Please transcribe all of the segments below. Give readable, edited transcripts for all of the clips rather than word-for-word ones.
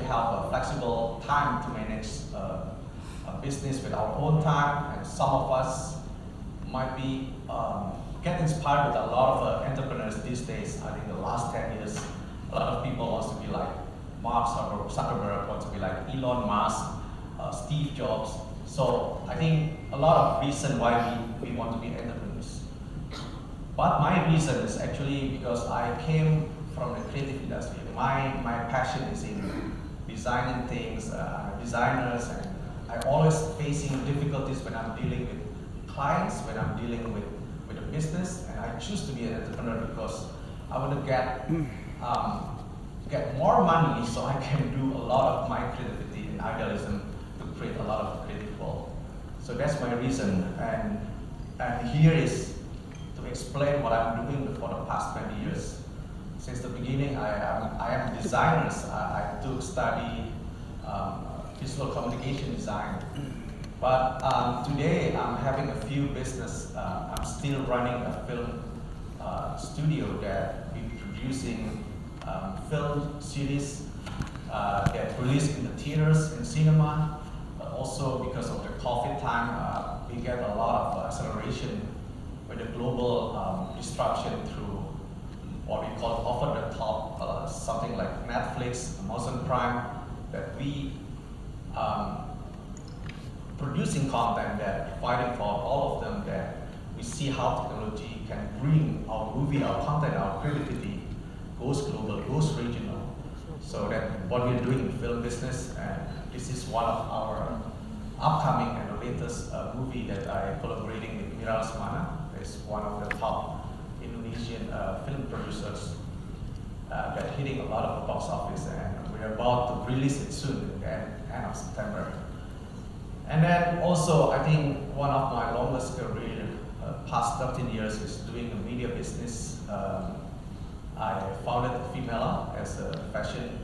we have a flexible time to manage a business with our own time, and some of us might be get inspired with a lot of entrepreneurs these days. I think the last 10 years, a lot of people want to be like Mark Zuckerberg, want to be like Elon Musk, Steve Jobs. So I think a lot of reason why we want to be entrepreneurs. But my reason is actually because I came from the creative industry. My passion is in designing things, designers, and I always facing difficulties when I'm dealing with clients, when I'm dealing with a business, and I choose to be an entrepreneur because I want to get more money so I can do a lot of my creativity and idealism to create a lot of creative world. So that's my reason, and here is to explain what I'm doing for the past 20 years. Since the beginning, I am a designer. I took study visual communication design. But today I'm having a few business. I'm still running a film studio that we're producing film series that released in the theaters, in cinema. But also because of the COVID time, we get a lot of acceleration with the global disruption through what we call over-the-top, something like Netflix, Amazon Prime, that we producing content that fighting for all of them, that we see how technology can bring our movie, our content, our creativity goes global, goes regional. So that what we're doing in the film business, and this is one of our upcoming and the latest movie that I collaborating with Samara. It's one of the top Indonesian film producers that hitting a lot of the box office, and we're about to release it soon at the end of September. And then also, I think one of my longest career, past 13 years, is doing a media business. I founded Femela as a fashion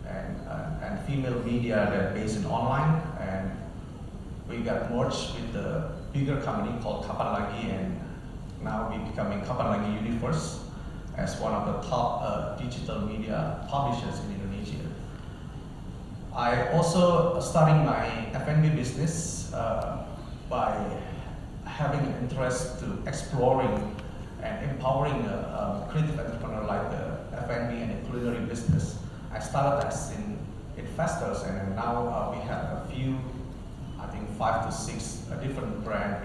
and female media that based in online, and we got merged with the bigger company called Kapan Lagi, and now we're becoming Kapan Lagi Universe as one of the top digital media publishers in Indonesia. I also starting my F&B business by having an interest to exploring and empowering a creative entrepreneur like the F&B and the culinary business. I started as in investors, and now we have a few, I think 5 to 6 different brands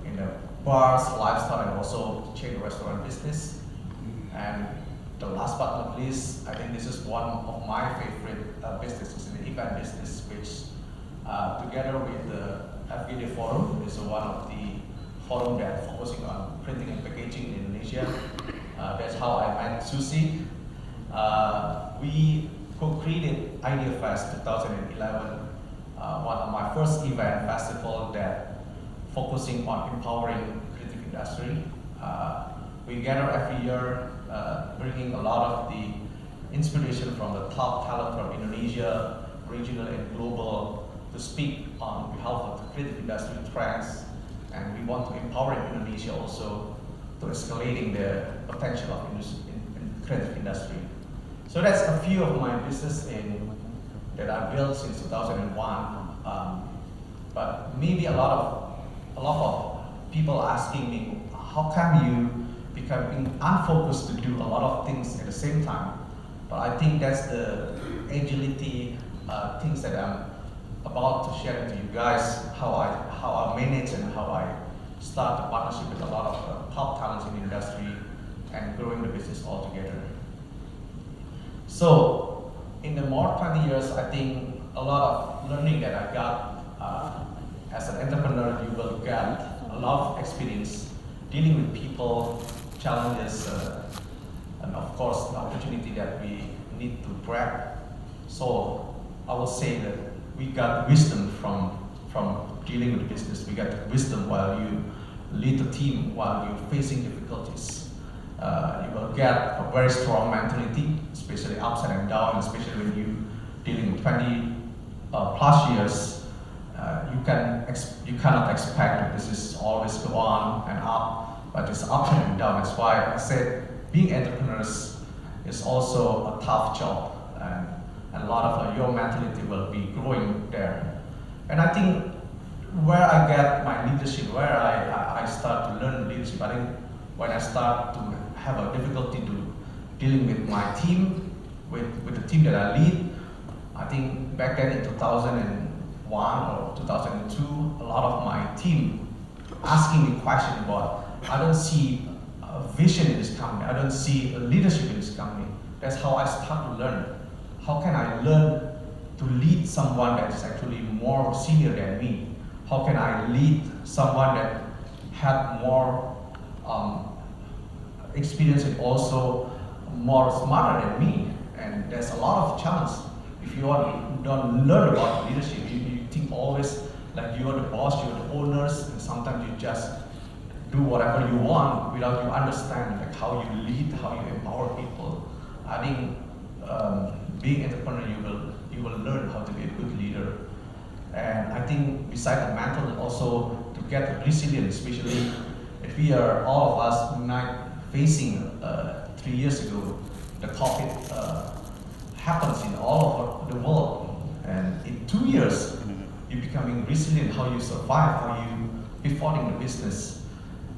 in the bars, lifestyle, and also chain restaurant business. And the last but not least, I think this is one of my favorite businesses in the event business, which together with the FGD Forum is one of the forum that focusing on printing and packaging in Indonesia. That's how I met Susi. We co-created Idea Fest 2011, one of my first event festival that focusing on empowering creative industry. We gather every year, bringing a lot of the inspiration from the top talent from Indonesia, regional and global, to speak on behalf of the creative industry trends. And we want to empower Indonesia also to escalating the potential of in creative industry. So that's a few of my business that I built since 2001. But maybe a lot of people asking me, how come you becoming unfocused to do a lot of things at the same time? But I think that's the agility things that I'm about to share with you guys, how I manage and how I start a partnership with a lot of top talents in the industry and growing the business all together. So in the more 20 years, I think a lot of learning that I got as an entrepreneur, you will get a lot of experience dealing with people, challenges, and of course the opportunity that we need to grab. So I will say that we got wisdom from dealing with business. We got wisdom while you lead the team, while you're facing difficulties. You will get a very strong mentality, especially ups and downs, especially when you dealing with 20 plus years. You cannot expect that this is always go on and up, but it's up and down. That's why I said being entrepreneurs is also a tough job, and a lot your mentality will be growing there. And I think where I get my leadership, where I start to learn leadership, I think when I start to have a difficulty to dealing with my team, with the team that I lead. I think back then in 2001 or 2002, a lot of my team asking me questions about, I don't see a vision in this company, I don't see a leadership in this company. That's how I start to learn. How can I learn to lead someone that is actually more senior than me? How can I lead someone that had more experience and also more smarter than me? And there's a lot of challenge. If you don't learn about leadership, you think always like you are the boss, you are the owners, and sometimes you just do whatever you want without you understand like how you lead, how you empower people. I think being entrepreneur, you will learn how to be a good leader. And I think besides the mental, also to get resilient, especially if we are all of us not facing 3 years ago, the COVID happens in all over the world, and in 2 years you're becoming resilient, how you survive, how you pivoting the business.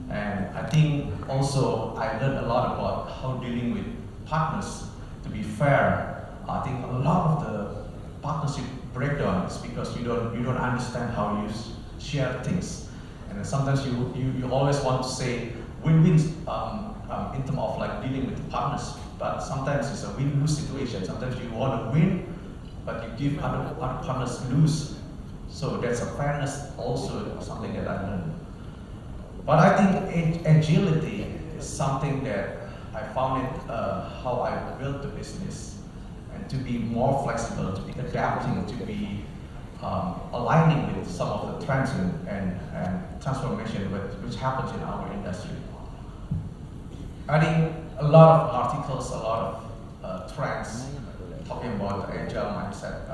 And I think also I learned a lot about how dealing with partners. To be fair, I think a lot of the partnership breakdown is because you don't understand how you share things, and sometimes you always want to say win-win in terms of like dealing with the partners, but sometimes it's a win-lose situation. Sometimes you want to win, but you give other partners lose. So there's a fairness also something that I learned. But I think agility is something that I found it how I built the business, and to be more flexible, to be adapting, to be aligning with some of the trends and transformation which happens in our industry. I think a lot of articles, a lot of trends talking about the agile mindset,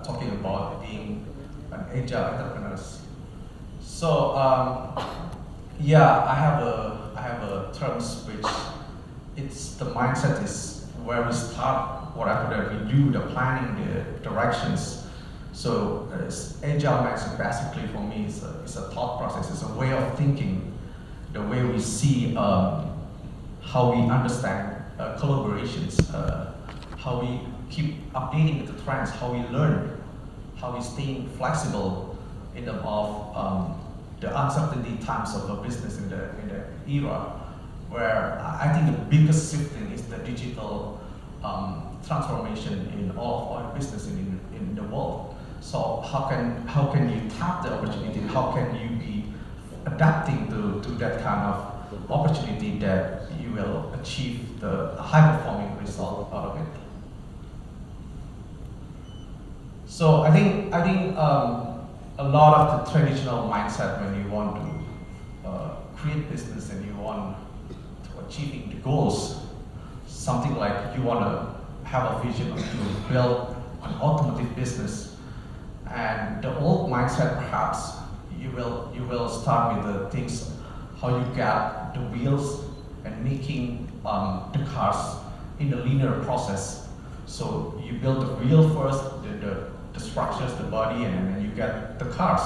talking about being an agile entrepreneur. So yeah, I have a terms which it's the mindset is where we start whatever that we do, the planning, the directions. So agile mindset basically for me is a thought process, it's a way of thinking, the way we see how we understand collaborations, how we keep updating with the trends, how we learn, how we staying flexible in terms of the uncertainty times of a business in the era, where I think the biggest shifting is the digital transformation in all of our business in the world. So how can you tap the opportunity? How can you be adapting to that kind of opportunity that you will achieve the high-performing result out of it? So I think a lot of the traditional mindset when you want to create business and you want to achieving the goals, something like you want to have a vision to build an automotive business, and the old mindset perhaps you will start with the things how you get the wheels and making the cars in the linear process. So you build the wheel first, the structures, the body, and then you get the cars.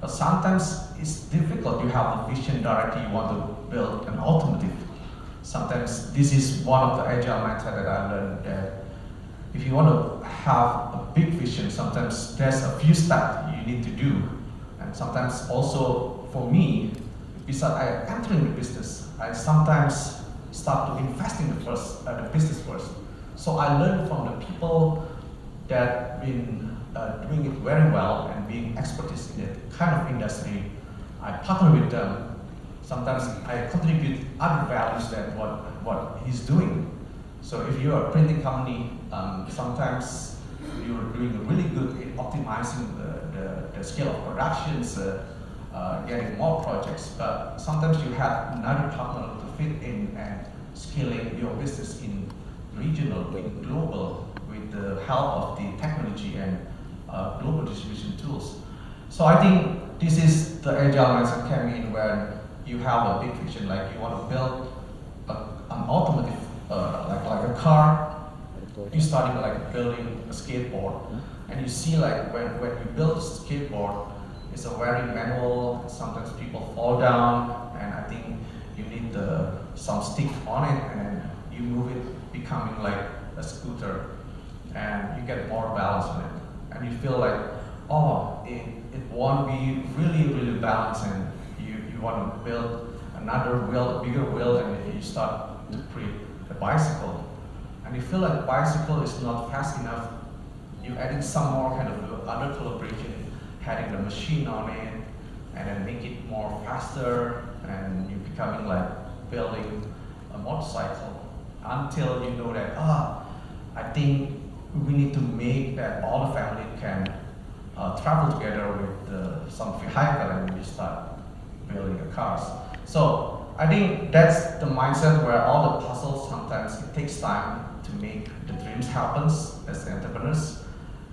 But sometimes it's difficult. You have the vision directly, you want to build an automotive. Sometimes this is one of the agile mindset that I learned, that if you want to have a big vision, sometimes there's a few steps you need to do. And sometimes also for me, besides I entering the business, I sometimes start to invest in the business first. So I learned from the people that been doing it very well and being expertise in that kind of industry. I partner with them. Sometimes I contribute other values than what he's doing. So if you're a printing company, sometimes you're doing really good in optimizing the scale of productions, getting more projects, but sometimes you have another partner to fit in and scaling your business in regional, in global, with the help of the technology and global distribution tools. So I think this is the agile mindset came in when you have a big vision, like you want to build an automotive, like a car, you starting like building a skateboard, and you see like when you build a skateboard, it's a very manual. Sometimes people fall down, and I think you need some stick on it, and then you move it, becoming like a scooter, and you get more balance on it, and you feel like, oh, it won't be really balanced, and you want to build another wheel, a bigger wheel, and you start to create a bicycle, and you feel like bicycle is not fast enough. You adding some more kind of other collaboration, adding the machine on it, and then make it more faster, and you're becoming like building a motorcycle, until you know that, I think we need to make that all the family can travel together with some vehicle, and you start building the cars. So I think that's the mindset where all the puzzles, sometimes it takes time to make the dreams happen as entrepreneurs.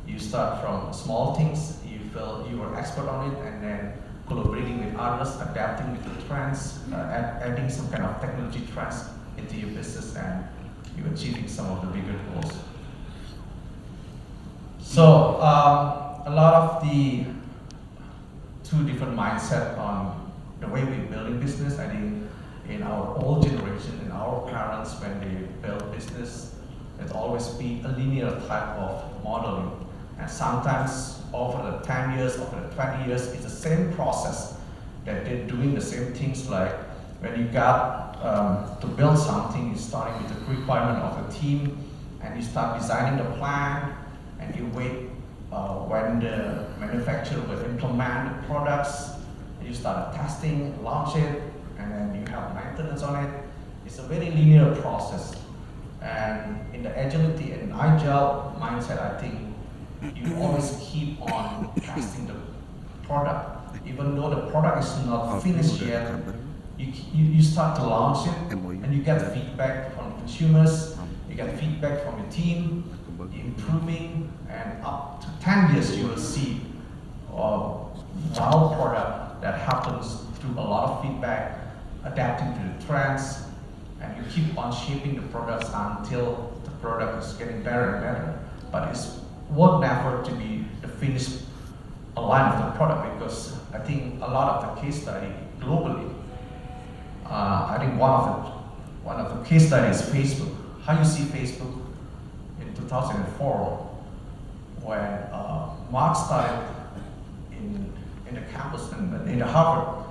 You start from small things, you feel you are expert on it, and then collaborating with others, adapting with the trends, adding some kind of technology trends into your business, and you're achieving some of the bigger goals. So a lot of the two different mindset on the way we building business. I think in our old generation, in our parents, when they build business, it always be a linear type of modeling. And sometimes over the 10 years, over the 20 years, it's the same process that they're doing the same things. Like when you got to build something, you starting with the requirement of the team, and you start designing the plan, and you wait when the manufacturer will implement the products, and you start testing, launch it, and then you have maintenance on it. It's a very linear process. And in the agility and agile mindset, I think you always keep on testing the product. Even though the product is not finished yet, you start to launch it, and you get feedback from consumers, you get feedback from your team, you're improving, and up to 10 years you will see wow product that happens through a lot of feedback, adapting to the trends, and you keep on shaping the products until the product is getting better and better. But it's won't never to be the finished line of the product, because I think a lot of the case study globally, I think one of the case studies is Facebook. How you see Facebook in 2004, when Mark started in the campus in the Harvard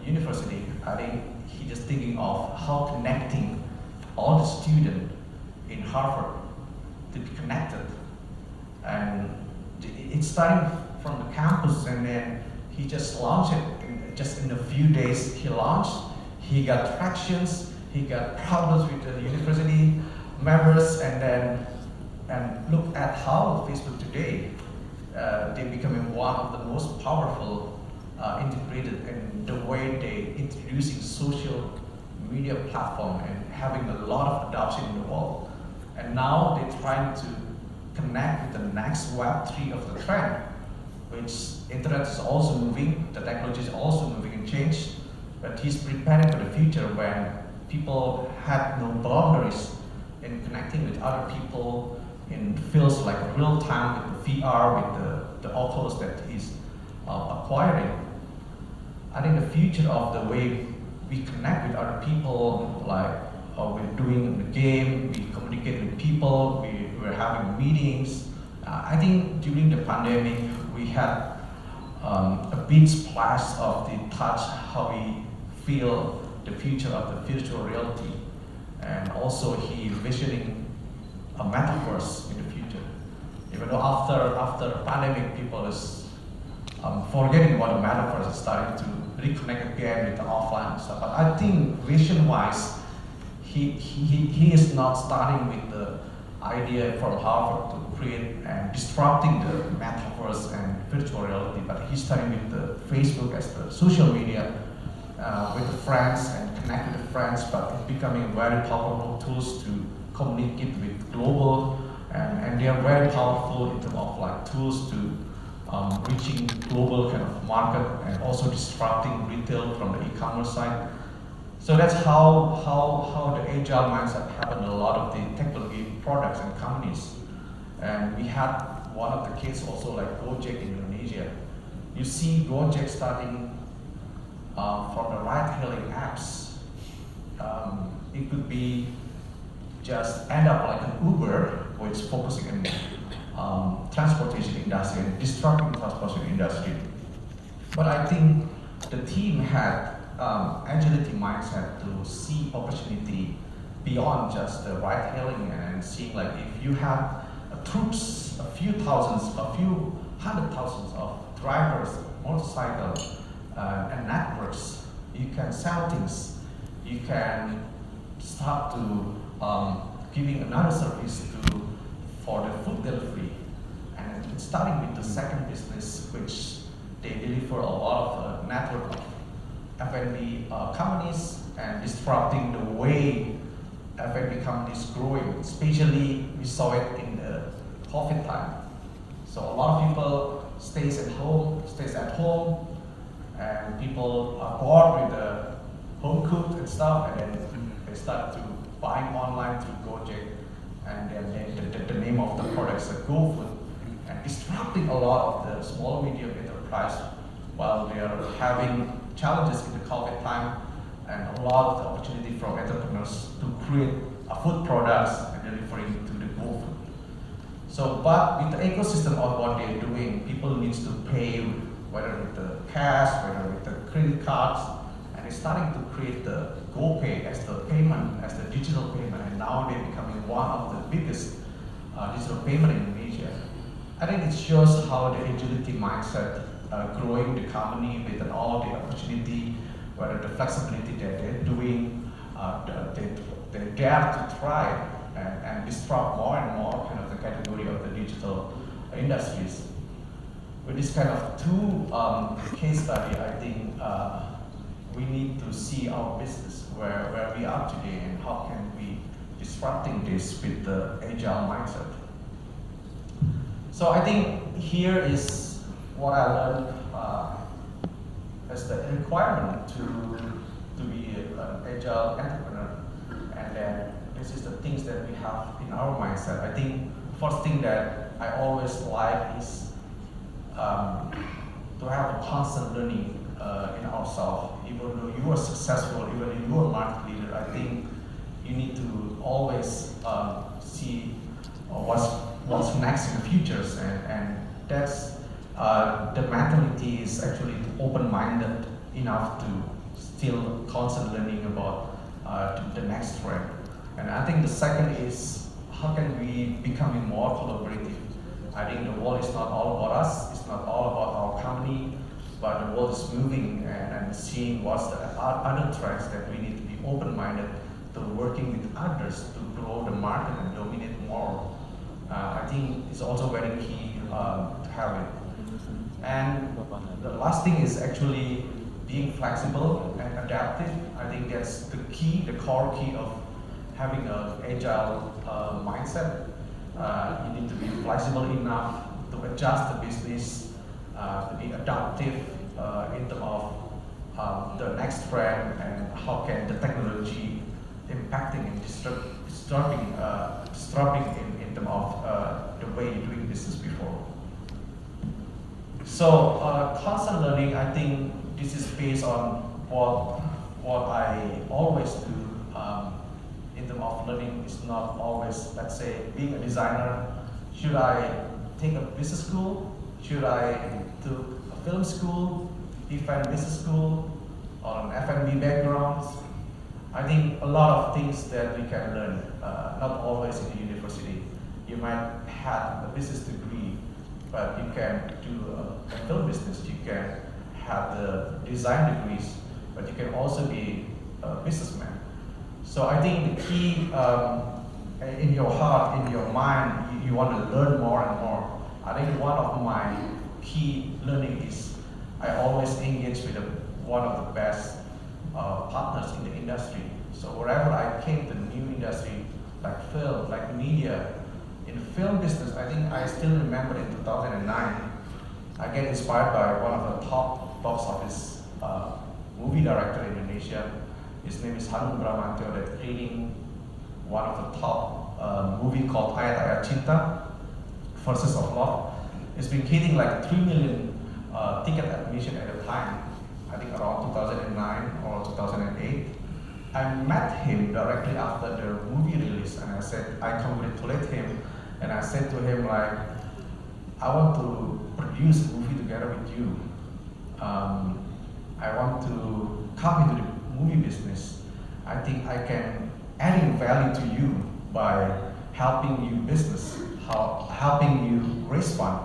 University. I think he just thinking of how connecting all the students in Harvard to be connected. And it's starting from the campus, and then he just launched it. Just in a few days he launched, he got tractions, he got problems with the university members, and look at how Facebook today, they're becoming one of the most powerful integrated in the way they introducing social media platform and having a lot of adoption in the world. And now they're trying to connect with the next Web3 of the trend, which internet is also moving, the technology is also moving and change, but he's preparing for the future when people have no boundaries in connecting with other people in fields like real time with the VR, with the Oculus that he's acquiring. I think the future of the way we connect with other people, like we're doing the game, we communicate with people, we're having meetings. I think during the pandemic, we had a big splash of the touch, how we feel the future of the virtual reality. And also he visioning a metaverse in the future. Even though after the pandemic, people is forgetting about the metaverse, starting to reconnect again with the offline stuff. But I think vision-wise, he is not starting with the idea from Harvard to create and disrupting the metaverse and virtual reality, but he's starting with the Facebook as the social media with the friends and connect with the friends, but it's becoming very powerful tools to communicate with global, and they are very powerful in terms of like tools to reaching global kind of market and also disrupting retail from the e-commerce side. So that's how the agile mindset happened in a lot of the technology products and companies. And we had one of the cases also like Gojek in Indonesia. You see Gojek starting from the ride-hailing apps. It could be just end up like an Uber, which is focusing on transportation industry and disrupting transportation industry. But I think the team had agility mindset to see opportunity beyond just the ride-hailing and seeing like if you have troops, a few thousands, a few hundred thousands of drivers, motorcycles, and networks, you can sell things. You can start to giving another service for the food delivery, and starting with the second business, which they deliver a lot of network of F&B companies and disrupting the way F&B companies growing. Especially we saw it in the COVID time. So a lot of people stays at home, and people are bored with the home cooked and stuff, and then they start to buying online through Gojek, and then the name of the product is GoFood, and disrupting a lot of the small medium enterprise while they are having challenges in the COVID time, and a lot of the opportunity from entrepreneurs to create food products and delivering to the GoFood. So, but with the ecosystem of what they're doing, people needs to pay, whether with the cash, whether with the credit cards, and they're starting to create the GoPay as the payment, as the digital payment, and now they're becoming one of the biggest digital payment in Indonesia. I think it shows how the agility mindset growing the company with all the opportunity, whether the flexibility that they're doing, they dare to try and disrupt more and more kind of the category of the digital industries. With this kind of two case study, I think we need to see our business where we are today and how can we disrupting this with the agile mindset. So I think here is what I learned as the requirement to be an agile entrepreneur, and then this is the things that we have in our mindset. I think first thing that I always like is to have a constant learning in ourselves. Even though you are successful, even if you are a market leader, I think you need to always see what's next in the futures, and that's the mentality is actually open-minded enough to still constant learning about the next trend. And I think the second is how can we becoming more collaborative. I think the world is not all about us, it's not all about our company, but the world is moving and seeing what's the other trends that we need to be open-minded to working with others to grow the market and dominate more. I think it's also very key to have it. And the last thing is actually being flexible and adaptive. I think that's the key, the core key of having an agile mindset. You need to be flexible enough to adjust the business, to be adaptive in terms of the next trend and how can the technology impacting and disrupting in terms of the way you're doing business before. So constant learning, I think this is based on what I always do in terms of learning. Is not always, let's say, being a designer, should I take a business school? Should I do a film school, event business school, or an F&B background? I think a lot of things that we can learn, not always in the university. You might have a business degree, but you can do a film business. You can have the design degrees, but you can also be a businessman. So I think the key in your heart, in your mind, you want to learn more and more. I think one of my key learning is I always engage with one of the best partners in the industry. So wherever I came to the new industry, like film, like media, in the film business, I think I still remember in 2009, I get inspired by one of the top box office movie director in Indonesia, His name is Hanung Bramantyo, that's creating one of the top movie called Ayat Ayat Cinta, Verses of Love. It's been hitting like 3 million ticket admission at a time, I think around 2009 or 2008. I met him directly after the movie release, and I congratulate him, and I said to him like, I want to produce a movie together with you. I want to come into the movie business. I think I can adding value to you by helping you business, helping you raise fund,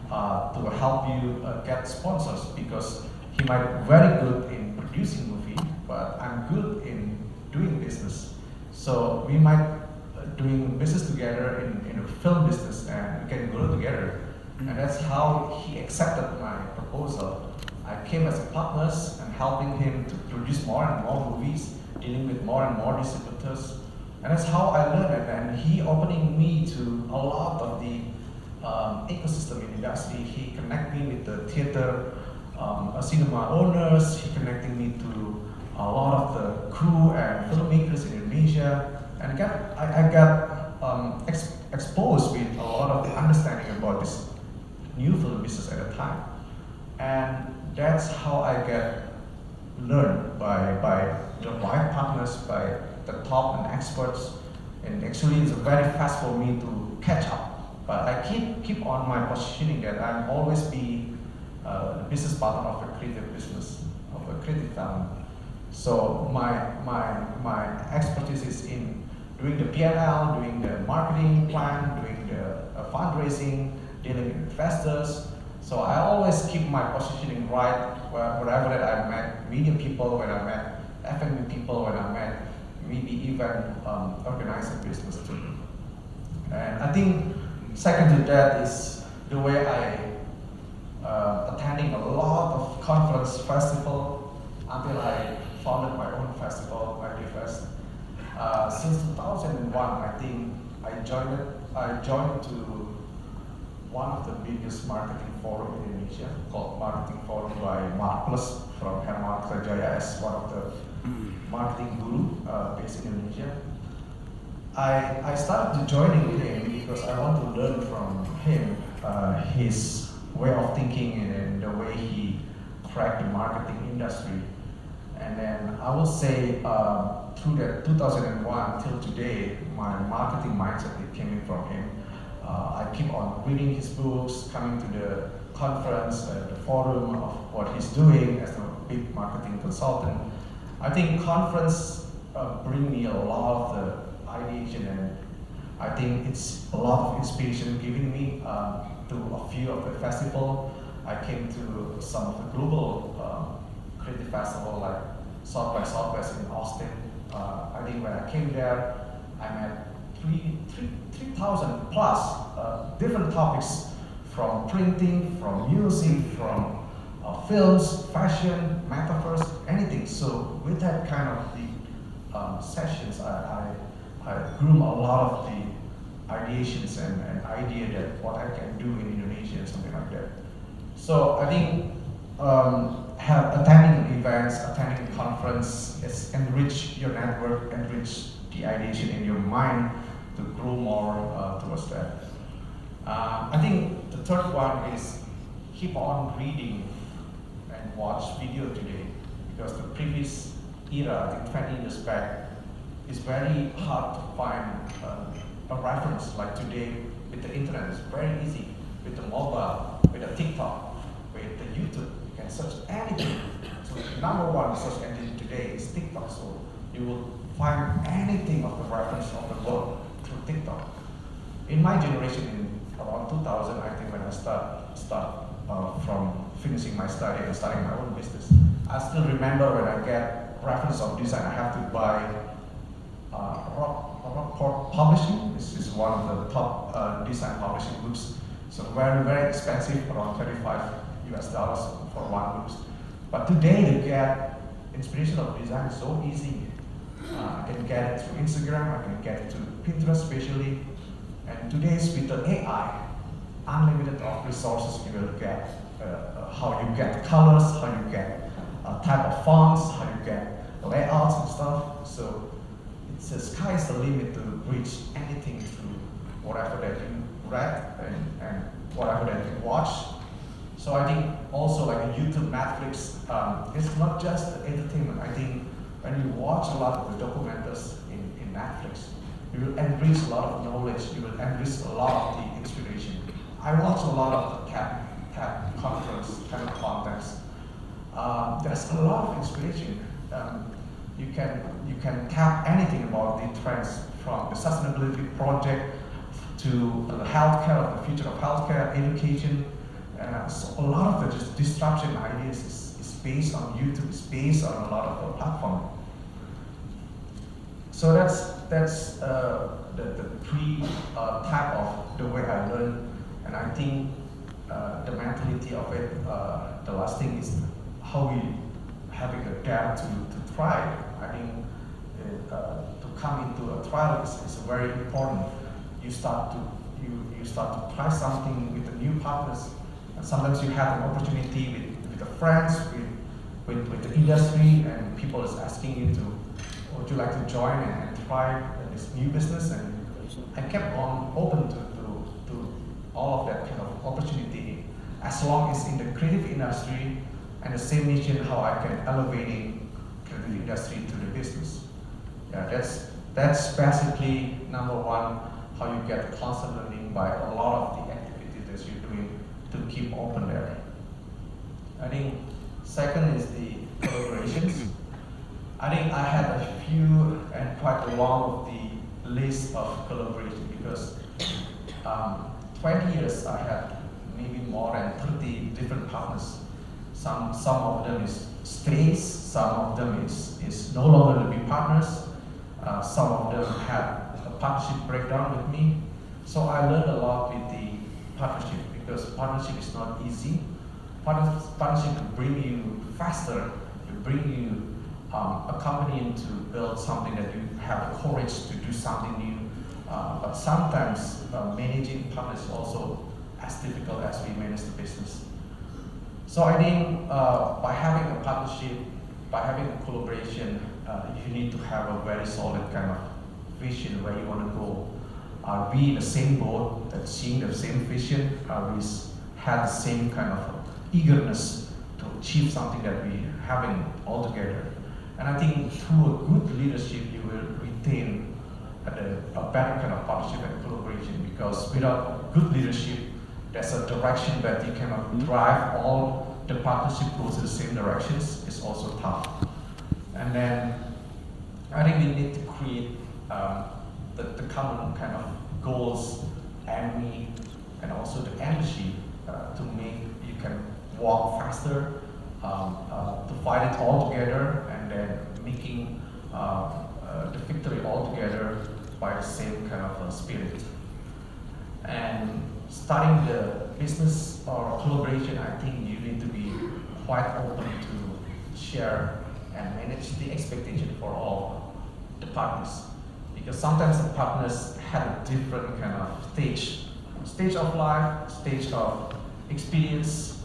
to help you get sponsors, because he might be very good in producing movie, but I'm good in doing business. So we might doing business together in a film business, and we can grow together. And that's how he accepted my proposal. I came as a partner and helping him to produce more and more movies, dealing with more and more distributors. And that's how I learned it. And he opening me to a lot of the ecosystem in industry. He connect me with the theater, cinema owners. He connecting me to a lot of the crew and filmmakers in Indonesia. And I got exposed with a lot of the understanding about this new film business at the time. And that's how I get learned by the right partners, by the top and experts. And actually it's very fast for me to catch up. But I keep on my positioning that I'm always be the business partner of a creative business, of a creative talent. So my expertise is in doing the P&L, doing the marketing plan, doing the fundraising, dealing with investors. So I always keep my positioning right wherever that I met media people, when I met F&B people, when I met maybe even organizing business too. And I think second to that is the way I attending a lot of conference festival until I founded my own festival, MyDFest. Since 2001, I think I joined to one of the biggest marketing forum in Indonesia, called Marketing Forum by Mark Plus from Herman Kerjaya, as one of the marketing guru based in Indonesia. I started to joining him because I want to learn from him, his way of thinking and the way he cracked the marketing industry. And then I will say through that 2001 till today, my marketing mindset it came in from him. I keep on reading his books, coming to the conference, the forum of what he's doing as a big marketing consultant. I think conference bring me a lot of the ideation, and I think it's a lot of inspiration giving me to a few of the festival. I came to some of the global creative festival like South by Southwest in Austin. I think when I came there, I met 3,000 plus different topics, from printing, from music, from films, fashion, metaverse, anything. So with that kind of the sessions, I grew a lot of the ideations and idea that what I can do in Indonesia and something like that. So I think attending events, attending conference, is enrich your network, enrich the ideation in your mind to grow more towards that. I think the third one is keep on reading and watch video today, because the previous era, I think 20 years back, it's very hard to find a reference like today. With the internet, it's very easy. With the mobile, with the TikTok, with the YouTube, you can search anything. So the number one search engine today is TikTok. So you will find anything of the reference of the world through TikTok. In my generation, in around 2000, I think when I start from finishing my study and starting my own business, I still remember when I get reference of design, I have to buy Rockport Publishing. This is one of the top design publishing books. So very, very expensive, around $35 for one book. But today to get inspiration of design is so easy. I can get it through Instagram, I can get it through Pinterest especially. And today's with the AI, unlimited of resources you will get. How you get colors, how you get type of fonts, how you get layouts and stuff. So it's the sky's the limit to reach anything through whatever that you read and whatever that you watch. So I think also like a YouTube, Netflix, it's not just entertainment. I think when you watch a lot of the documentaries in Netflix, you will enrich a lot of knowledge, you will enrich a lot of the inspiration. I watch a lot of the CAP conference kind of contents. There's a lot of inspiration. You can tap anything about the trends from the sustainability project to the healthcare, the future of healthcare, education. So a lot of the just disruption ideas is based on YouTube, is based on a lot of the platform. So that's the three type of the way I learn, and I think the mentality of it. The last thing is how we having a dare to try. I think to come into a trial is very important. You start to try something with the new partners. And sometimes you have an opportunity with the friends, with the industry, and people is asking you to, would you like to join and try this new business? And I kept on open to all of that kind of opportunity, as long as in the creative industry and the same mission how I can elevating creative industry to the business. Yeah, that's basically number one, how you get constant learning by a lot of the activities that you're doing to keep open there. I think second is the collaborations. I think I had a few and quite a long of the list of collaboration because 20 years I had maybe more than 30 different partners. Some of them is stays, some of them is no longer to be partners. Some of them had a partnership breakdown with me. So I learned a lot with the partnership because partnership is not easy. Partnership will bring you faster, will bring you a company to build something that you have the courage to do something new. But sometimes managing partners is also as difficult as we manage the business. So I think by having a partnership, by having a collaboration, you need to have a very solid kind of vision where you want to go. Are we in the same boat, that seeing the same vision? Are we have the same kind of eagerness to achieve something that we having all together? And I think through a good leadership, you will retain a better kind of partnership and collaboration, because without good leadership, there's a direction that you cannot drive all the partnership goes in the same directions. It's also tough. And then I think we need to create the common kind of goals and also the energy to make you can walk faster, to fight it all together, and then making the victory all together by the same kind of spirit. And starting the business or collaboration, I think you need to be quite open to share and manage the expectation for all the partners. Because sometimes the partners have a different kind of stage of life, stage of experience.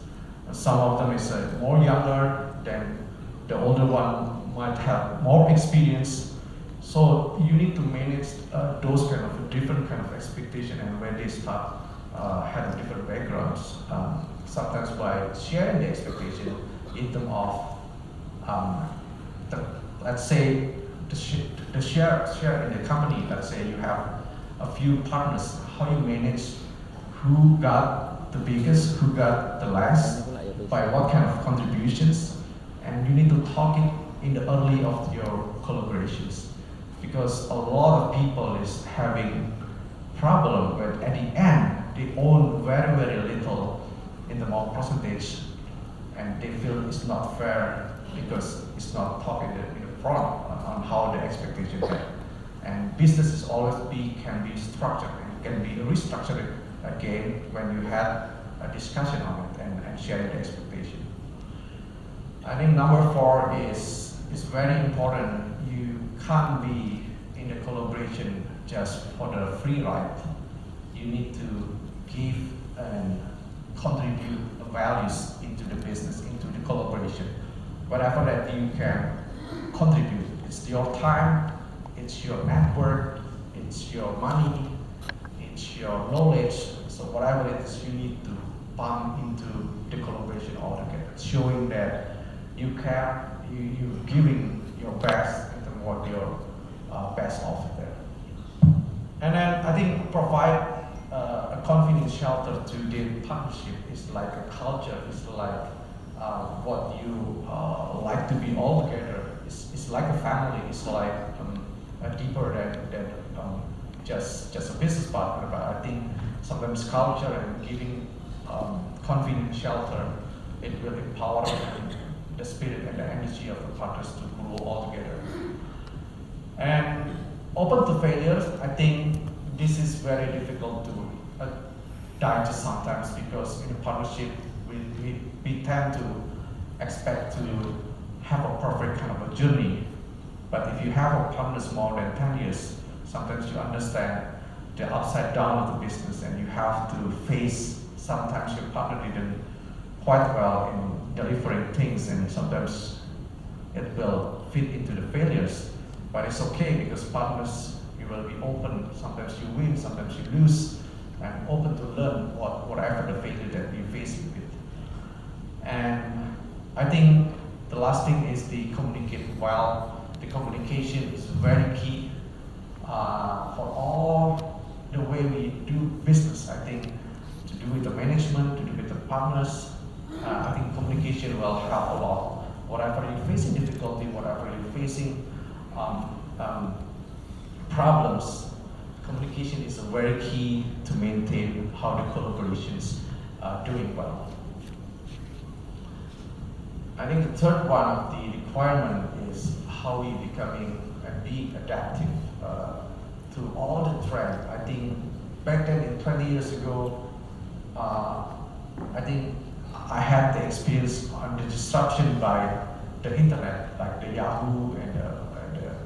Some of them is more younger than the older one might have more experience. So you need to manage those kind of different kind of expectation, and when they start have different backgrounds, sometimes by sharing the expectation in terms of let's say the share in the company. Let's say you have a few partners, how you manage who got the biggest, who got the less, by what kind of contributions, and you need to talk it in the early of your collaborations, because a lot of people is having problem but at the end they own very little in the more percentage, and they feel it's not fair because it's not talking in the front on how the expectations are. And businesses always can be structured and can be restructured again when you have a discussion on it and sharing the expectation. I think number 4 is very important. You can't be in the collaboration just for the free ride. You need to give and contribute values into the business, into the collaboration. Whatever that you can contribute. It's your time, it's your network, it's your money, it's your knowledge. So whatever it is, you need to pump into the collaboration altogether, showing that you care, you're giving your best and what your best offer there. And then I think provide a confident shelter to the partnership is like a culture, it's like what you like to be all together. It's like a family, it's like a deeper than just a business partner, but I think sometimes culture and giving confident shelter, it will empower the spirit and the energy of the partners to grow all together. And open to failures, I think this is very difficult to digest sometimes, because in a partnership we tend to expect to have a perfect kind of a journey. But if you have a partners more than 10 years, sometimes you understand the upside down of the business, and you have to face sometimes your partner didn't quite well in delivering things, and sometimes it will fit into the failures. But it's okay, because partners, you will be open. Sometimes you win, sometimes you lose, and open to learn whatever the failure that you face with. And I think the last thing is the communicate well. The communication is very key for all the way we do business. I think to do with the management, to do with the partners, I think communication will help a lot. Whatever you're facing difficulty, whatever you're facing problems, communication is very key to maintain how the collaborations are doing well. I think the third one of the requirement is how we becoming and being adaptive to all the trends. I think back then, in 20 years ago, I think I had the experience on the disruption by the internet, like the Yahoo and the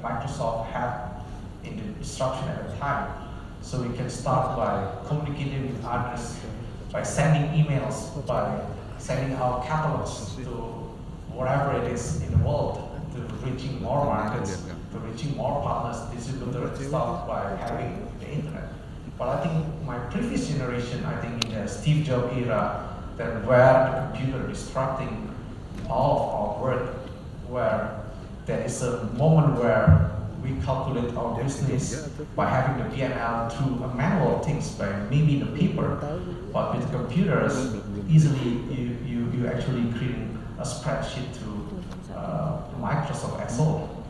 Microsoft had in the disruption at the time. So we can start by communicating with others, by sending emails, by sending out catalogs to whatever it is in the world, to reaching more markets, to reaching more partners, distributors, start by having the internet. But I think my previous generation, I think in the Steve Jobs era, that where the computer disrupting all of our work, where there is a moment where we calculate our business by having the P&L through a manual things, by maybe the paper, but with computers, easily you actually creating a spreadsheet through Microsoft Excel.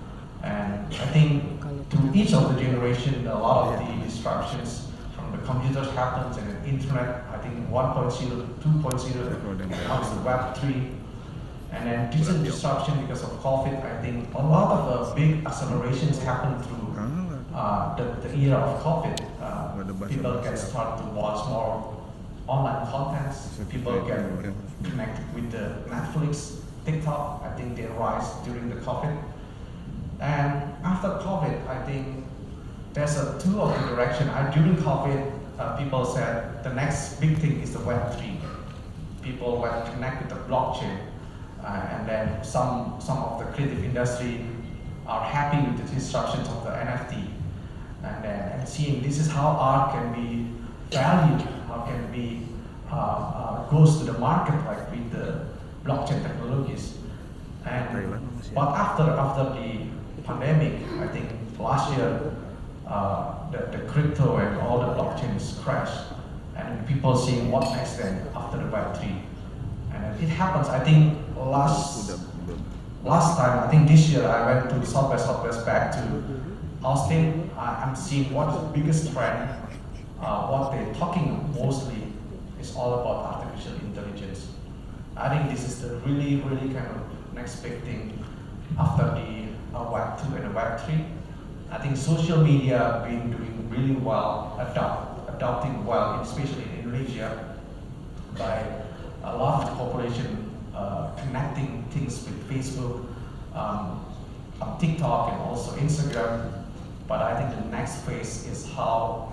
And I think to each of the generation, a lot of the disruptions from the computers happens, and the internet, I think 1.0 to 2.0, now it's the Web 3. And then digital disruption because of COVID, I think a lot of big accelerations happen through the era of COVID. People can start to watch more online contents. People get connected with the Netflix, TikTok. I think they rise during the COVID. And after COVID, I think there's two of the direction. During COVID, people said the next big thing is the Web 3. People were connected with the blockchain. And then some of the creative industry are happy with the disruptions of the NFT, and seeing this is how art can be valued, how can be goes to the market, like with the blockchain technologies. And but after the pandemic, I think last year the crypto and all the blockchains crashed, and people seeing what next then after the Web3. And it happens, I think last time, I think this year I went to Southwest back to Austin. I'm seeing what the biggest trend, what they're talking mostly is all about artificial intelligence. I think this is the really kind of next big thing after the Web 2 and the Web 3. I think social media been doing really well, adopting well, especially in Indonesia, by a lot of the population connecting things with Facebook, TikTok, and also Instagram. But I think the next phase is how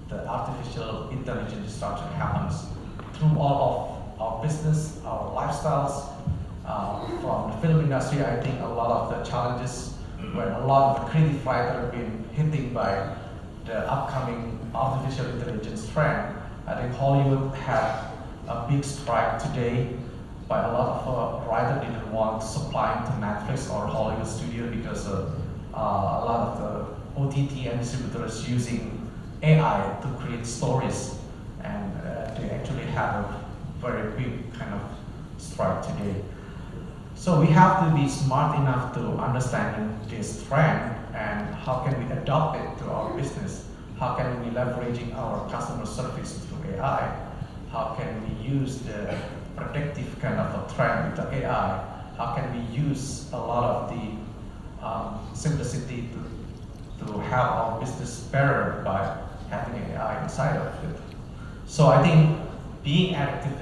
the artificial intelligence disruption happens through all of our business, our lifestyles. From the film industry, I think a lot of the challenges when a lot of the creative writers been hitting by the upcoming artificial intelligence trend. I think Hollywood had a big strike today, but a lot of writers didn't want to supply to Netflix or Hollywood studio because a lot of the OTT and distributors using AI to create stories, and they actually have a very big kind of strike today. So we have to be smart enough to understand this trend and how can we adopt it to our business. How can we leveraging our customer service through AI? How can we use the predictive kind of a trend with the AI? How can we use a lot of the simplicity to help our business better by having AI inside of it? So I think being adaptive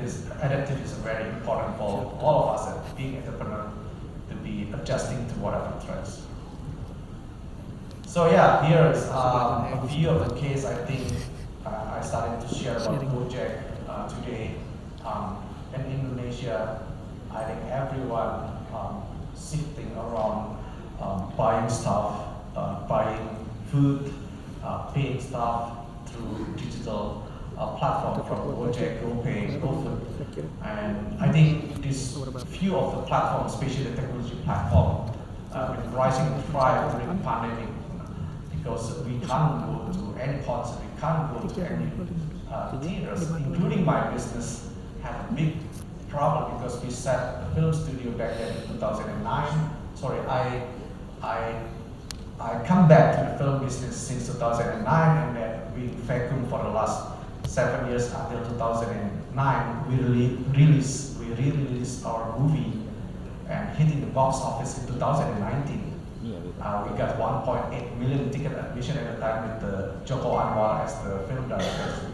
is very important for all of us as being entrepreneur to be adjusting to whatever trends. So yeah, here is a few of the case I think I started to share about the project today. In Indonesia, I think everyone shifting around buying stuff, buying food, paying stuff through digital platform from Gojek, GoPay, GoFood. And I think this few of the platforms, especially the technology platform, been rising thrive during the pandemic because we can't go to any concert, we can't go to any theaters, including my business had a big problem because we set a film studio back then in 2009. Sorry, I come back to the film business since 2009, and then we vacuum for the last 7 years until 2009. We re-released our movie and hitting the box office in 2019. We got 1.8 million ticket admission at the time with Joko Anwar as the film director.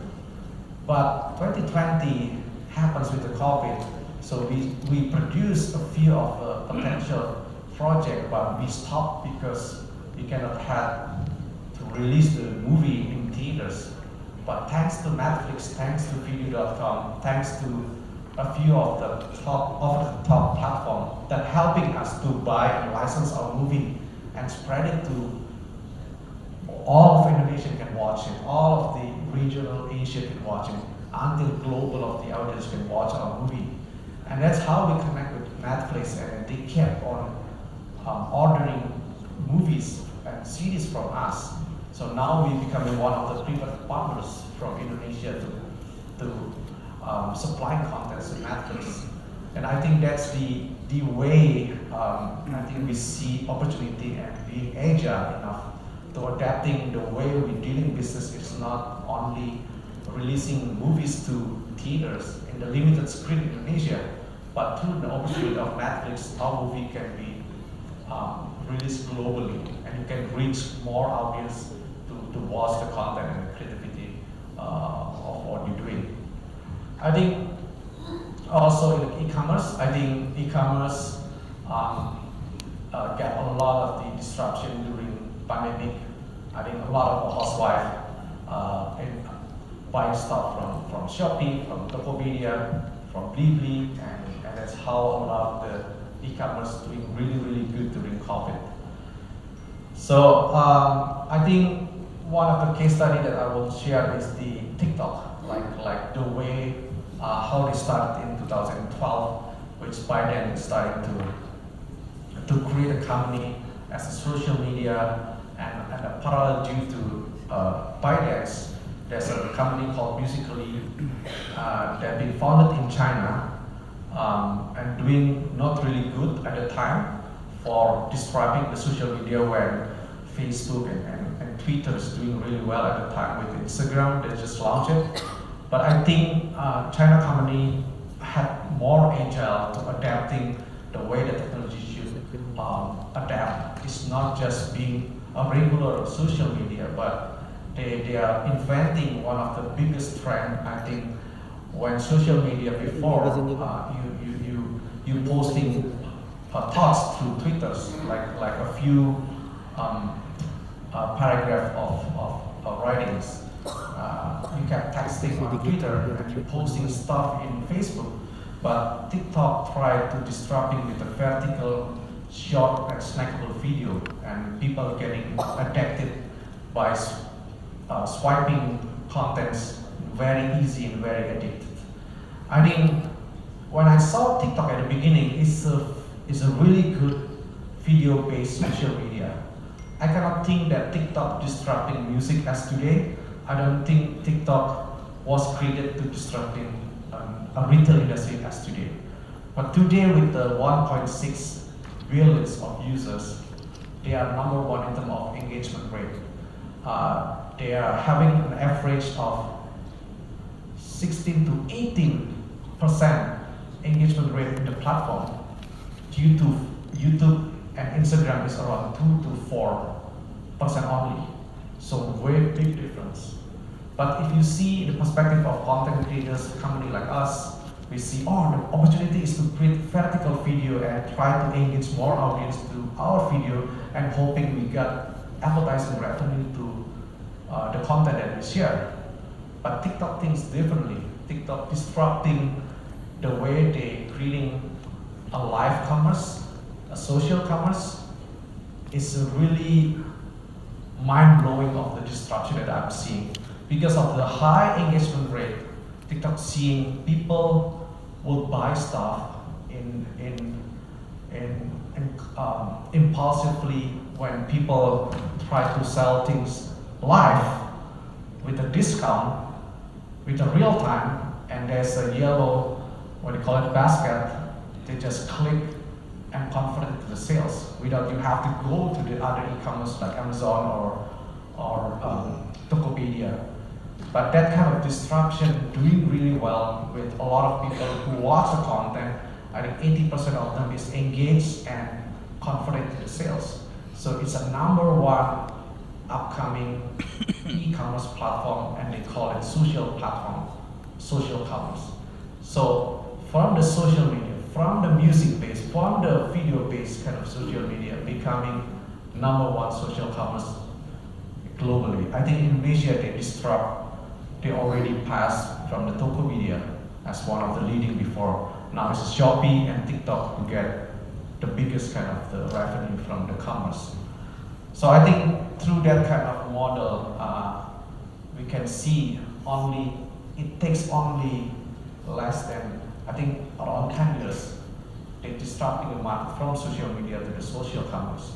But 2020 happens with the COVID, so we produced a few of the potential projects, but we stopped because we cannot have to release the movie in theaters. But thanks to Netflix, thanks to Video.com, thanks to a few of the top platforms that helping us to buy and license our movie and spread it to all of Indonesia can watch it, all of the regional Asia can watch it, until global of the audience can watch our movie. And that's how we connect with Netflix, and they kept on ordering movies and series from us. So now we becoming one of the preferred partners from Indonesia to supply content to Netflix. And I think that's the way I think we see opportunity and being agile enough to adapting the way we dealing business. It's not only releasing movies to theaters in the limited screen in Indonesia, but through the opportunity of Netflix, our movie can be released globally, and you can reach more audience to watch the content and the creativity of what you're doing. I think also in e-commerce, I think e-commerce get a lot of the disruption during pandemic. I think a lot of housewives buying stuff from Shopee, from Tokopedia, from Blibli, and that's how a lot of the e-commerce doing really good during COVID. So I think one of the case study that I will share is the TikTok, like the way how they started in 2012, which by then is starting to create a company as a social media and a parallel due to ByteDance. There's a company called Musical.ly that been founded in China and doing not really good at the time for disrupting the social media when Facebook and Twitter is doing really well at the time with Instagram. They just launched it. But I think China company had more agile to adapting the way the technology should adapt. It's not just being a regular social media, but they are inventing one of the biggest trend. I think when social media before you posting thoughts through Twitters, like a few paragraph of writings. You kept texting on Twitter and you posting stuff in Facebook, but TikTok tried to disrupting with a vertical short and snackable video, and people getting addicted by swiping contents very easy and very addicted. I think when I saw TikTok at the beginning, it's a really good video-based social media. I cannot think that TikTok disrupting music as today. I don't think TikTok was created to disrupting a retail industry as today. But today, with the 1.6 billions of users, they are number one in terms of engagement rate. They are having an average of 16 to 18% engagement rate in the platform. Due to YouTube and Instagram is around 2 to 4% only. So very big difference. But if you see the perspective of content creators, company like us, we see, the opportunity is to create vertical video and try to engage more audience to our video, and hoping we get advertising revenue to the content that we share. But TikTok thinks differently. TikTok disrupting the way they creating a live commerce, a social commerce, is really mind-blowing of the disruption that I'm seeing. Because of the high engagement rate, TikTok seeing people will buy stuff impulsively when people try to sell things live with a discount, with a real time, and there's a yellow, what they call it, basket. They just click and convert it to the sales without you have to go to the other e-commerce like Amazon or Tokopedia. But that kind of disruption doing really well with a lot of people who watch the content. I think 80% of them is engaged and converted to the sales. So it's a number one upcoming e-commerce platform, and they call it social platform, social commerce. So from the social media, from the music-based, from the video-based kind of social media, becoming number one social commerce globally. I think in Indonesia they already passed from the Tokopedia as one of the leading before. Now it's Shopee and TikTok who get the biggest kind of the revenue from the commerce. So I think through that kind of model, we can see it takes only less than, I think, around 10 years, they're disrupting the market from social media to the social commerce.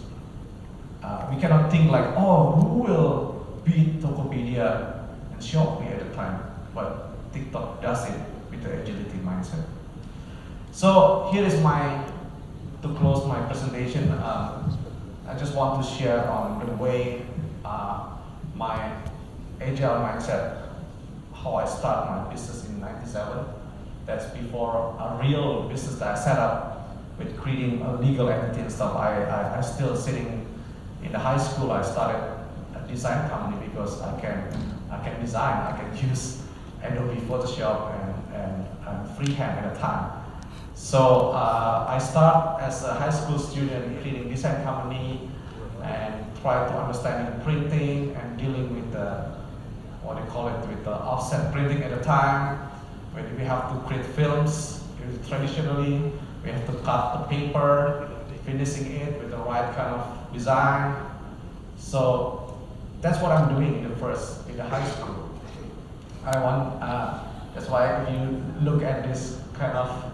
We cannot think like, who will beat Tokopedia and Shopee at the time, but TikTok does it with the agility mindset. So here is to close my presentation, I just want to share on the way my agile mindset, how I start my business in '97. That's before a real business that I set up with creating a legal entity and stuff. I still sitting in the high school. I started a design company because I can design. I can use Adobe Photoshop and freehand at a time. So I start as a high school student creating design company and try to understanding printing and dealing with the with the offset printing at the time. When we have to create films, traditionally we have to cut the paper, finishing it with the right kind of design. So that's what I'm doing in the high school. That's why if you look at this kind of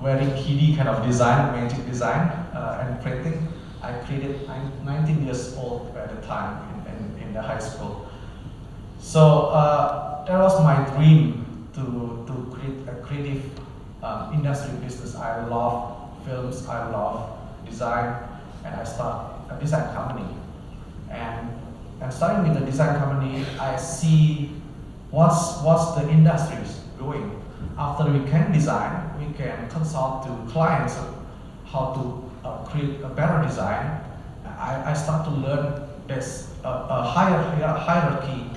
very kiddie kind of design, magic design and printing, I created 19 years old at the time in the high school. So that was my dream to create a creative industry business. I love films, I love design, and I start a design company. And starting with the design company, I see what's the industry is doing. After we can design, we can consult to clients how to create a better design. I start to learn there's a higher hierarchy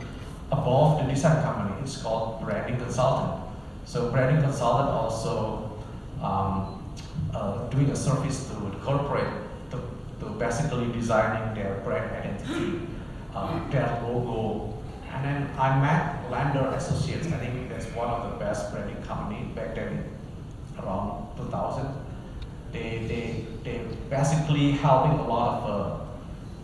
above the design company. It's called branding consultant. So branding consultant also doing a service to the corporate to basically designing their brand identity, their logo. And then I met Lander Associates. I think that's one of the best branding company back then, around 2000. they basically helping a lot of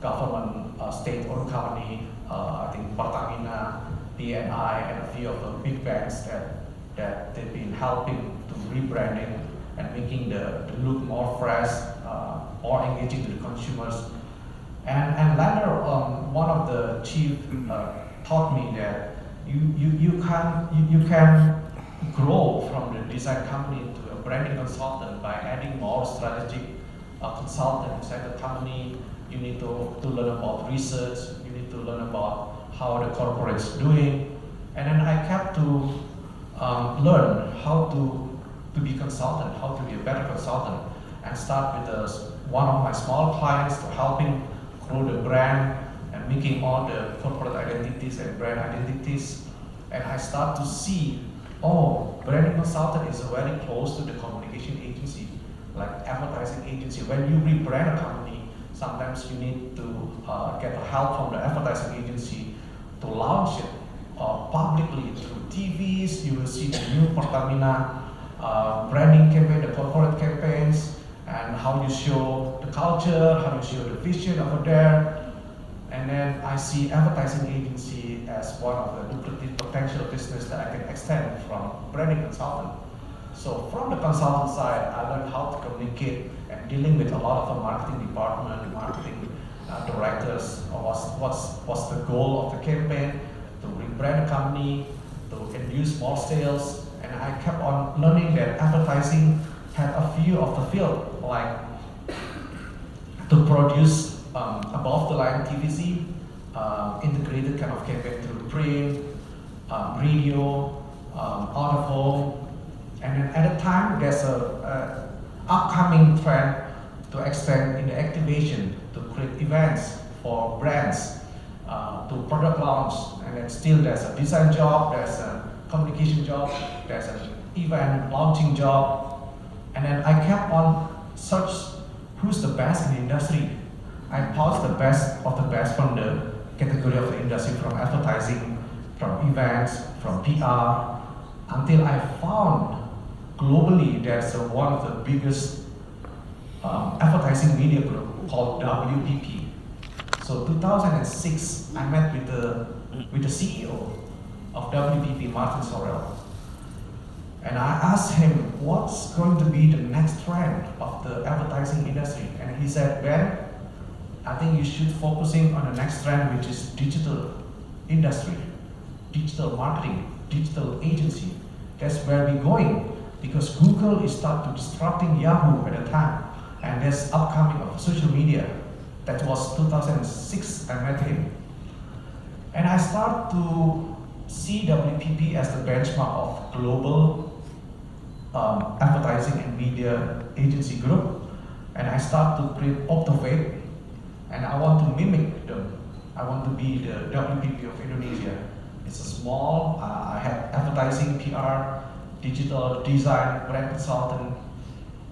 government, state-owned company, I think Pertamina, BNI, and a few of the big banks that they've been helping to rebranding and making the look more fresh, more engaging to the consumers. And later, one of the chief taught me that you can grow from the design company to a branding consultant by adding more strategic consultant inside the company. You need to learn about research. You need to learn about how the corporate's doing. And then I kept to learn how to be consultant, how to be a better consultant, and start with one of my small clients to helping grow the brand and making all the corporate identities and brand identities. And I start to see, oh, branding consultant is very close to the communication agency, like advertising agency. When you rebrand a company, sometimes you need to get help from the advertising agency to launch it publicly through TVs. You will see the new Pertamina branding campaign, the corporate campaigns, and how you show the culture, how you show the vision over there. And then I see advertising agency as one of the lucrative potential business that I can extend from branding consultant. So from the consultant side, I learned how to communicate and dealing with a lot of the marketing department, marketing directors. What's the goal of the campaign? To rebrand the company, to induce more sales. And I kept on learning that advertising had a few of the field, like to produce above the line TVC, integrated kind of campaign through print, radio, out of home. And then at the time, there's a upcoming trend to extend in the activation, to create events for brands, to product launch. And then still there's a design job, there's a communication job, there's an event launching job. And then I kept on search who's the best in the industry. I paused the best of the best from the category of the industry, from advertising, from events, from PR, until I found globally there's one of the biggest advertising media group called WPP. So 2006, I met with the CEO of WPP, Martin Sorrell. And I asked him, what's going to be the next trend of the advertising industry? And he said, Ben, I think you should focusing on the next trend, which is digital industry, digital marketing, digital agency. That's where we're going, because Google is start to disrupting Yahoo at the time, and there's upcoming of social media. That was 2006, I met him. And I start to see WPP as the benchmark of global advertising and media agency group, and I start to create Optovate, and I want to mimic them. I want to be the WPP of Indonesia. It's a small, I have advertising, PR, digital design, brand consultant,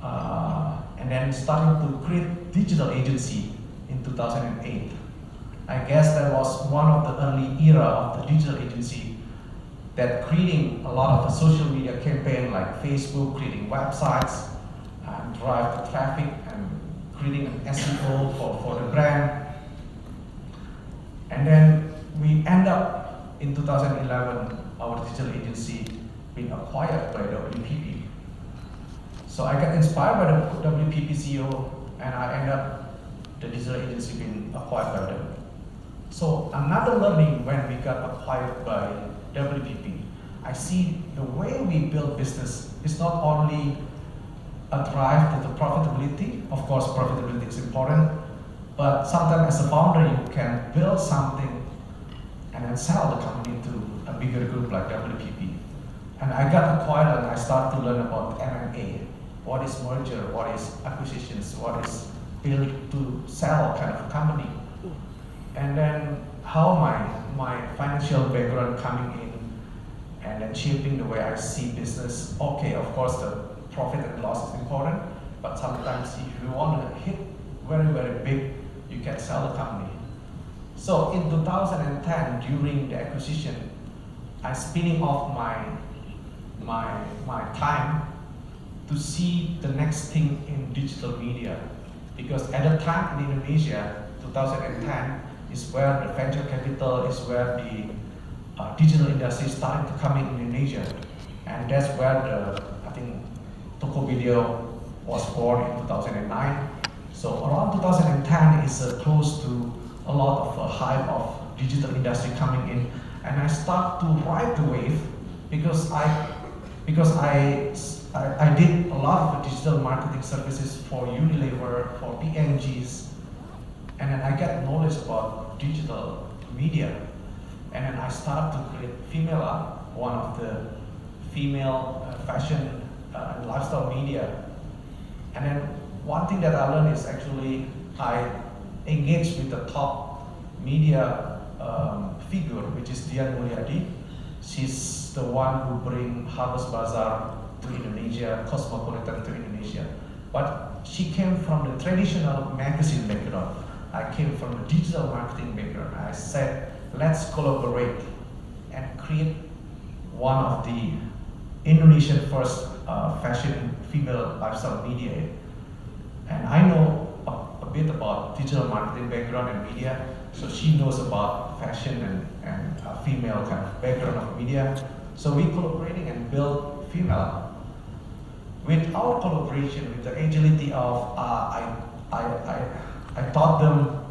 and then starting to create digital agency in 2008. I guess that was one of the early era of the digital agency, that creating a lot of the social media campaign like Facebook, creating websites, and drive the traffic, and creating an SEO for the brand. And then we end up in 2011, our digital agency being acquired by WPP. So I got inspired by the WPP CEO, and I end up the digital agency being acquired by them. So another learning when we got acquired by WPP, I see the way we build business is not only a drive to the profitability. Of course, profitability is important, but sometimes as a founder, you can build something and then sell the company to a bigger group like WPP. And I got acquired and I started to learn about M&A. What is merger? What is acquisitions? What is build to sell kind of a company? And then how my financial background coming in and then shaping the way I see business. Okay, of course the profit and loss is important, but sometimes if you want to hit very, very big, you can sell the company. So in 2010, during the acquisition, I spinning off my time to see the next thing in digital media. Because at the time in Indonesia, 2010, is where the venture capital, is where the digital industry started to come in Indonesia. And that's where I think Toko Video was born in 2009. So around 2010 is close to a lot of hype of digital industry coming in. And I start to ride the wave because I did a lot of digital marketing services for Unilever, for PNGs, and then I get knowledge about digital media. And then I start to create Female Up, one of the female fashion and lifestyle media. And then one thing that I learned is actually I engaged with the top media figure, which is Dian Mulyadi. She's the one who bring Harvest Bazaar to Indonesia, Cosmopolitan to Indonesia. But she came from the traditional magazine background. I came from the digital marketing background. I said, let's collaborate and create one of the Indonesian first fashion female lifestyle media. And I know a bit about digital marketing background and media, so she knows about fashion and female kind of background of media. So we collaborating and build Female. With our collaboration, with the agility of, I taught them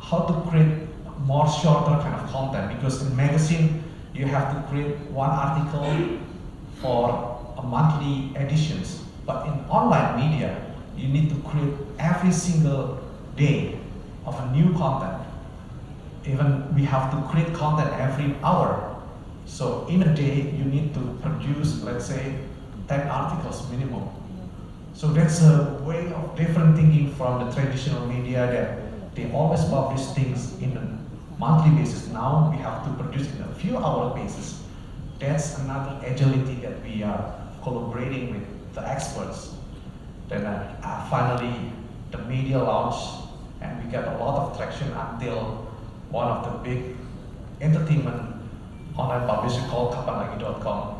how to create more shorter kind of content, because in magazine, you have to create one article for a monthly editions. But in online media, you need to create every single day of a new content. Even we have to create content every hour. So in a day, you need to produce, let's say, 10 articles minimum. So that's a way of different thinking from the traditional media that they always publish things in a monthly basis. Now we have to produce in a few hour basis. That's another agility that we are collaborating with the experts. Then finally the media launched and we got a lot of traction until one of the big entertainment online publisher called kapanlagi.com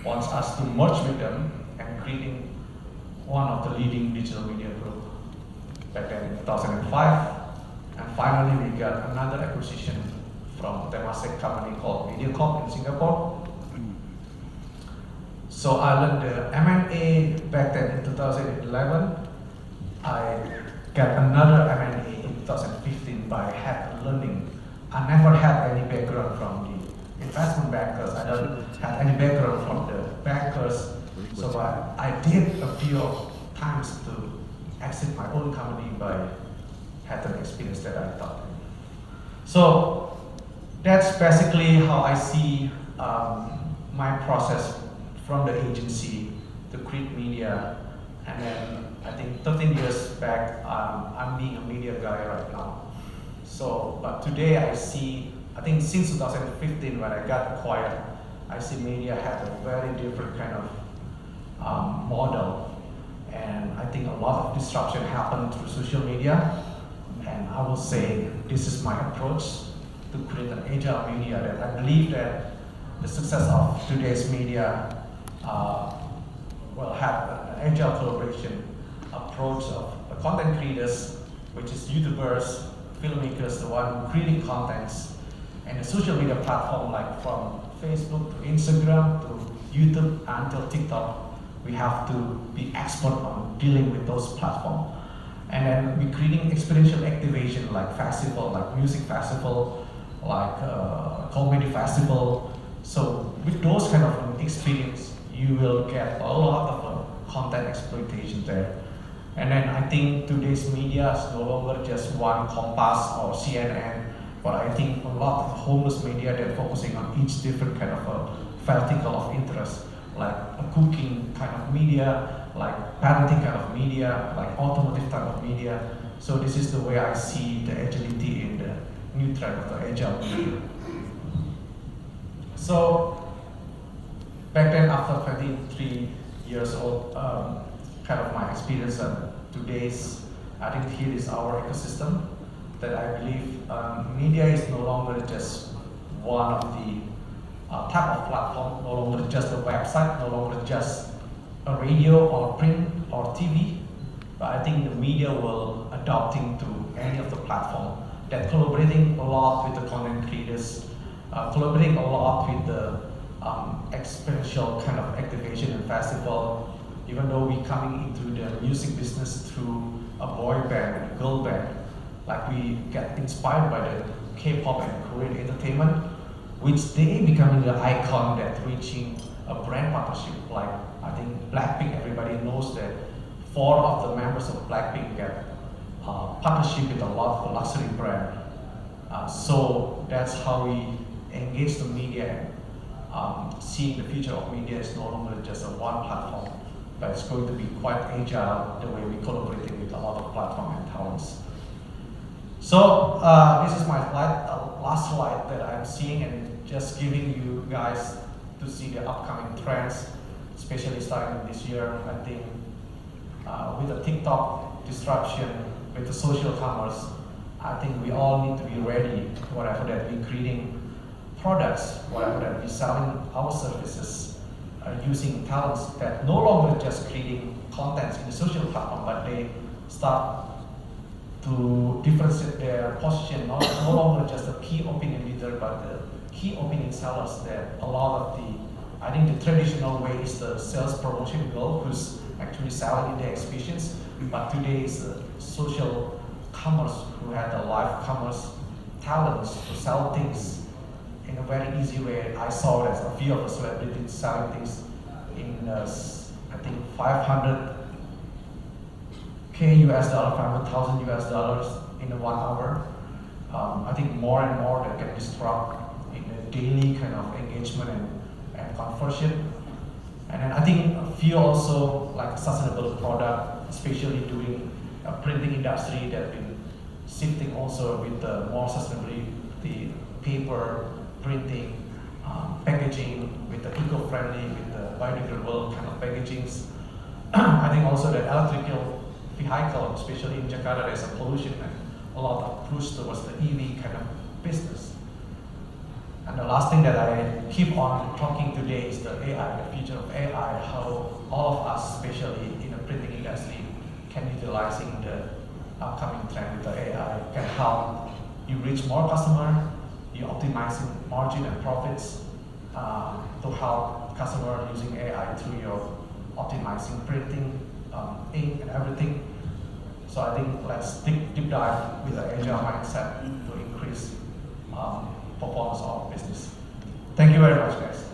wants us to merge with them and creating one of the leading digital media group back then in 2005. And finally we got another acquisition from Temasek company called MediaCorp in Singapore. So I learned the M&A back then in 2011. I got another M&A in 2015 by head learning. I never had any background from the investment bankers. I don't have any background from the bankers. So I did a few times to exit my own company by had an experience that I thought. So that's basically how I see my process from the agency to create media. And then I think 13 years back, I'm being a media guy right now. So, but today I see, I think since 2015 when I got acquired, I see media have a very different kind of model. And I think a lot of disruption happened through social media. And I will say this is my approach to create an agile media, that I believe that the success of today's media will have an agile collaboration approach of the content creators, which is YouTubers, filmmakers, the one creating contents, and the social media platform like from Facebook to Instagram to YouTube until TikTok. We have to be expert on dealing with those platforms. And then we're creating experiential activation like festival, like music festival, like comedy festival. So with those kind of experience, you will get a lot of content exploitation there. And then I think today's media is no longer just one Compass or CNN, but I think a lot of homeless media that are focusing on each different kind of a vertical of interest, like a cooking kind of media, like parenting kind of media, like automotive type of media. So this is the way I see the agility in the new trend of the agile media. So back then, after 23 years old, kind of my experience and today's, I think here is our ecosystem that I believe media is no longer just one of the type of platform, no longer just a website, no longer just a radio or print or TV, but I think the media will adopting to any of the platform that collaborating a lot with the content creators, collaborating a lot with the experiential kind of activation and festival. Even though we coming into the music business through a boy band and a girl band, like we get inspired by the K-pop and Korean entertainment, which they becoming the icon that reaching a brand partnership. Like I think Blackpink, everybody knows that 4 of the members of Blackpink get partnership with a lot of luxury brand. So that's how we engage the media. Seeing the future of media is no longer just a one platform, but it's going to be quite agile the way we collaborating with a lot of platform and talents. So this is my slide, last slide that I'm seeing, and just giving you guys to see the upcoming trends, especially starting this year. I think with the TikTok disruption, with the social commerce, I think we all need to be ready, whatever that we're creating products, whatever that we're selling our services, using talents that no longer just creating contents in the social platform, but they start to differentiate their position, no longer just a key opinion leader, but the key opinion sellers. That a lot of the, I think the traditional way is the sales promotion girl who's actually selling in their exhibitions, but today is the social commerce who had the live commerce talents to sell things in a very easy way. I saw that a few of the celebrities selling things in I think 500K US dollar, 500,000 US dollars in 1 hour. I think more and more that can disrupt in a daily kind of engagement and conversion. And then I think a few also like sustainable product, especially doing a printing industry that been shifting also with the more sustainability, the paper printing, packaging with the eco-friendly, with the biodegradable kind of packagings. I think also that electrical vehicle, especially in Jakarta, there's a pollution and a lot of push towards the EV kind of business. And the last thing that I keep on talking today is the AI, the future of AI, how all of us, especially in the printing industry, can utilizing the upcoming trend with the AI, can help you reach more customer, you optimizing margin and profits to help customer using AI through your optimizing printing, ink and everything. So I think let's deep dive with the agile mindset to increase performance of our business. Thank you very much, guys.